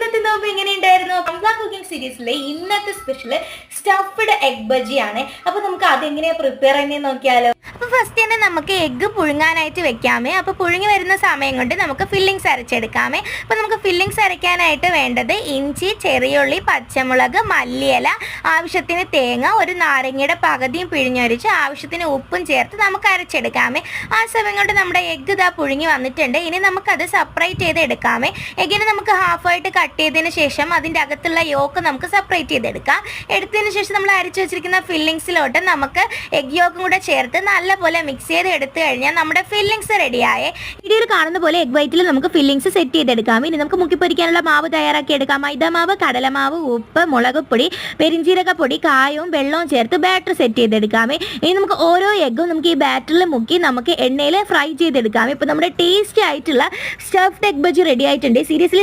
ഇന്നത്തെ നോമ്പ് എങ്ങനെയുണ്ടായിരുന്നു? പംപ്ല കുക്കിംഗ് സീരീസിലെ ഇന്നത്തെ സ്പെഷ്യൽ സ്റ്റഫ്ഡ് എഗ് ബജിയാണ്. അപ്പോൾ നമുക്ക് അതെങ്ങനെയാ പ്രിപ്പയർ ചെയ്യുന്നത് നോക്കിയാലോ. അപ്പോൾ ഫസ്റ്റ് തന്നെ നമുക്ക് എഗ്ഗ് പുഴുങ്ങാനായിട്ട് വെക്കാമേ. അപ്പോൾ പുഴുങ്ങി വരുന്ന സമയം കൊണ്ട് നമുക്ക് ഫില്ലിങ്സ് അരച്ചെടുക്കാമേ. അപ്പോൾ നമുക്ക് ഫില്ലിങ്സ് അരയ്ക്കാനായിട്ട് വേണ്ടത് ഇഞ്ചി, ചെറിയുള്ളി, പച്ചമുളക്, മല്ലിയില, ആവശ്യത്തിന് തേങ്ങ, ഒരു നാരങ്ങയുടെ പകുതിയും പിഴിഞ്ഞൊരിച്ച് ആവശ്യത്തിന് ഉപ്പും ചേർത്ത് നമുക്ക് അരച്ചെടുക്കാമേ. ആ സമയം കൊണ്ട് നമ്മുടെ എഗ്ഗ് ഇതാ പുഴുങ്ങി വന്നിട്ടുണ്ട്. ഇനി നമുക്കത് സെപ്പറേറ്റ് ചെയ്ത് എടുക്കാമേ. എഗ്ഗിനെ നമുക്ക് ഹാഫായിട്ട് കട്ട് ചെയ്തതിന് ശേഷം അതിൻ്റെ അകത്തുള്ള യോക്ക് നമുക്ക് സെപ്പറേറ്റ് ചെയ്തെടുക്കാം. എടുത്തതിന് ശേഷം നമ്മൾ അരച്ച് വെച്ചിരിക്കുന്ന ഫില്ലിങ്സിലോട്ട് നമുക്ക് എഗ് യോക്കും കൂടെ ചേർത്ത് നല്ലപോലെ മിക്സ് ചെയ്ത് എടുത്തു കഴിഞ്ഞാൽ നമ്മുടെ ഫില്ലിങ്സ് റെഡിയായേ. വീഡിയോയിൽ കാണുന്ന പോലെ എഗ് വൈറ്റിൽ നമുക്ക് ഫില്ലിങ്സ് സെറ്റ് ചെയ്തെടുക്കാം. ഇനി നമുക്ക് മുക്കിപ്പൊരിക്കാനുള്ള മാവ് തയ്യാറാക്കി എടുക്കാം. മൈദാമാവ്, കടലമാവ്, ഉപ്പ്, മുളക് പൊടി, പെരിഞ്ചീരകപ്പൊടി, കായവും വെള്ളവും ചേർത്ത് ബാറ്റർ സെറ്റ് ചെയ്തെടുക്കാമേ. ഇനി നമുക്ക് ഓരോ എഗ്ഗും നമുക്ക് ഈ ബാറ്ററിൽ മുക്കി നമുക്ക് എണ്ണയിൽ ഫ്രൈ ചെയ്തെടുക്കാം. ഇപ്പോൾ നമ്മുടെ ടേസ്റ്റി ആയിട്ടുള്ള സ്റ്റഫ്ഡ് എഗ് ബജി റെഡി ആയിട്ടുണ്ട്. സീരിയസ്ലി